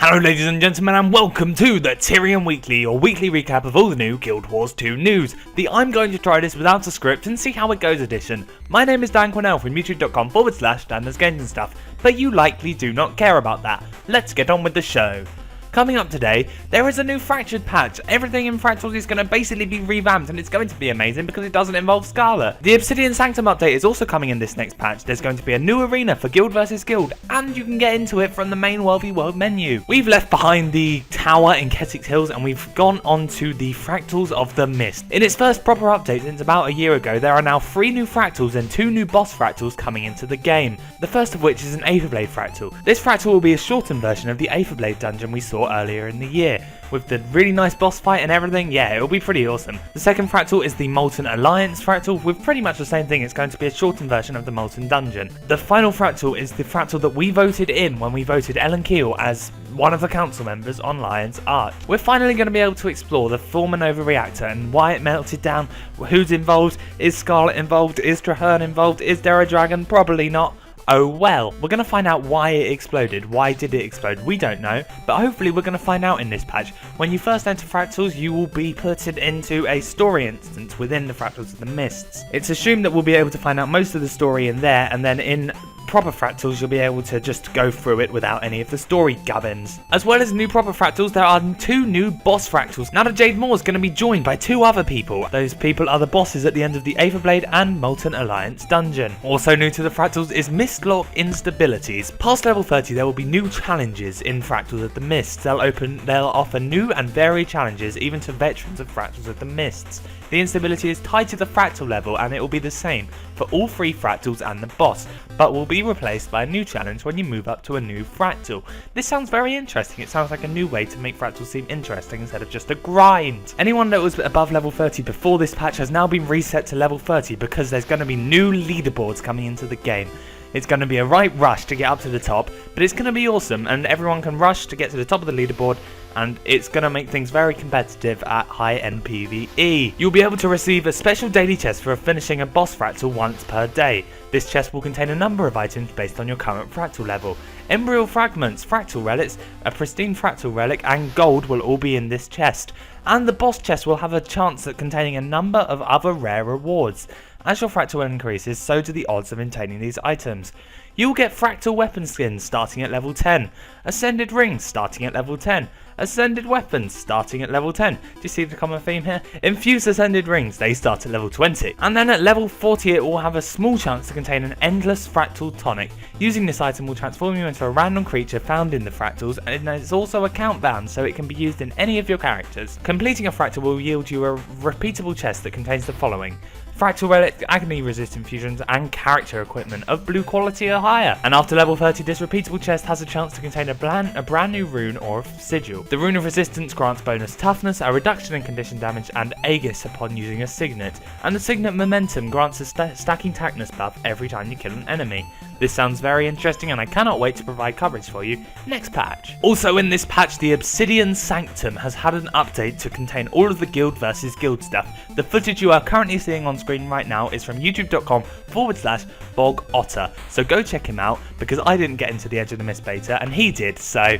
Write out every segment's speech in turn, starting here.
Hello ladies and gentlemen, and welcome to the Tyrian Weekly, your weekly recap of all the new Guild Wars 2 news. The I'm going to try this without a script and see how it goes edition. My name is Dan Cornell from youtube.com/DanDoesGames and stuff, but you likely do not care about that. Let's get on with the show. Coming up today, there is a new Fractured patch. Everything in Fractals is going to basically be revamped, and it's going to be amazing because it doesn't involve Scarlet. The Obsidian Sanctum update is also coming in this next patch. There's going to be a new arena for Guild vs Guild, and you can get into it from the main World World menu. We've left behind the tower in Keswick Hills, and we've gone on to the Fractals of the Mist. In its first proper update since about a year ago, there are now 3 new Fractals and 2 new boss Fractals coming into the game. The first of which is an Aetherblade Fractal. This Fractal will be a shortened version of the Aetherblade dungeon we saw earlier in the year, with the really nice boss fight and everything. Yeah, it'll be pretty awesome. The second Fractal is the Molten Alliance Fractal, with pretty much the same thing. It's going to be a shortened version of the Molten Dungeon. The final Fractal is the Fractal that we voted in when we voted Ellen Keel as one of the council members on Lion's Arch. We're finally going to be able to explore the Formanova reactor and why it melted down, who's involved, is Scarlet involved, is Traherne involved, is there a dragon? Probably not. Oh well, we're going to find out why it exploded. Why did it explode? We don't know, but hopefully we're going to find out in this patch. When you first enter Fractals, you will be put into a story instance within the Fractals of the Mists. It's assumed that we'll be able to find out most of the story in there, and then in proper Fractals you'll be able to just go through it without any of the story gubbins. As well as new proper Fractals, there are 2 new boss Fractals. Now that Jade Moore is going to be joined by 2 other people. Those people are the bosses at the end of the Aetherblade and Molten Alliance dungeon. Also new to the Fractals is Mistlock Instabilities. Past level 30 there will be new challenges in Fractals of the Mists. They'll offer new and varied challenges even to veterans of Fractals of the Mists. The instability is tied to the Fractal level, and it will be the same for all 3 Fractals and the boss, but will be replaced by a new challenge when you move up to a new Fractal. This sounds very interesting. It sounds like a new way to make Fractals seem interesting instead of just a grind. Anyone that was above level 30 before this patch has now been reset to level 30 because there's going to be new leaderboards coming into the game. It's going to be a right rush to get up to the top, but it's going to be awesome, and everyone can rush to get to the top of the leaderboard, and it's going to make things very competitive at high-end PvE. You'll be able to receive a special daily chest for finishing a boss Fractal once per day. This chest will contain a number of items based on your current Fractal level. Embryo Fragments, Fractal Relics, a Pristine Fractal Relic, and gold will all be in this chest. And the boss chest will have a chance at containing a number of other rare rewards. As your Fractal increases, so do the odds of obtaining these items. You will get Fractal Weapon Skins starting at level 10, Ascended Rings starting at level 10, Ascended Weapons starting at level 10. Do you see the common theme here? Infused Ascended Rings, they start at level 20. And then at level 40 it will have a small chance to contain an Endless Fractal Tonic. Using this item will transform you into a random creature found in the Fractals, and it's also account bound, so it can be used in any of your characters. Completing a Fractal will yield you a repeatable chest that contains the following: Fractal Relic, Agony Resistant Fusions, and character equipment of blue quality or higher. And after level 30, this repeatable chest has a chance to contain a brand new rune or sigil. The Rune of Resistance grants bonus toughness, a reduction in condition damage, and Aegis upon using a Signet. And the Signet Momentum grants a stacking toughness buff every time you kill an enemy. This sounds very interesting, and I cannot wait to provide coverage for you next patch. Also in this patch, the Obsidian Sanctum has had an update to contain all of the Guild vs Guild stuff. The footage you are currently seeing on screen right now is from youtube.com/BogOtter. So go check him out, because I didn't get into the Edge of the Mist beta and he did, so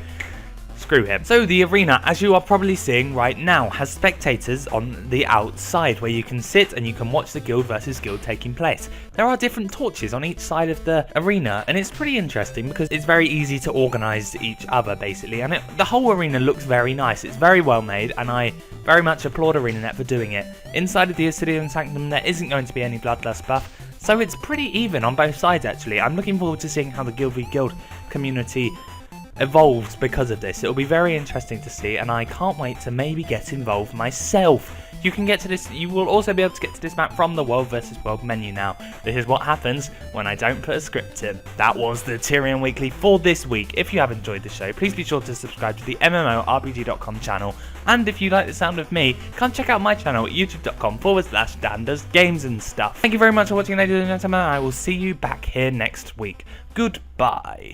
screw him. So the arena, as you are probably seeing right now, has spectators on the outside where you can sit and you can watch the Guild vs Guild taking place. There are different torches on each side of the arena, and it's pretty interesting because it's very easy to organise each other basically, and the whole arena looks very nice. It's very well made, and I very much applaud ArenaNet for doing it. Inside of the Obsidian Sanctum there isn't going to be any Bloodlust buff, so it's pretty even on both sides actually. I'm looking forward to seeing how the Guild v Guild community evolves because of this. It'll be very interesting to see, and I can't wait to maybe get involved myself. You can get to this. You will also be able to get to this map from the World vs World menu now. This is what happens when I don't put a script in. That was the Tyrian Weekly for this week. If you have enjoyed the show, please be sure to subscribe to the MMORPG.com channel. And if you like the sound of me, come check out my channel at youtube.com/DanDoesGames and stuff. Thank you very much for watching, ladies and gentlemen. I will see you back here next week. Goodbye.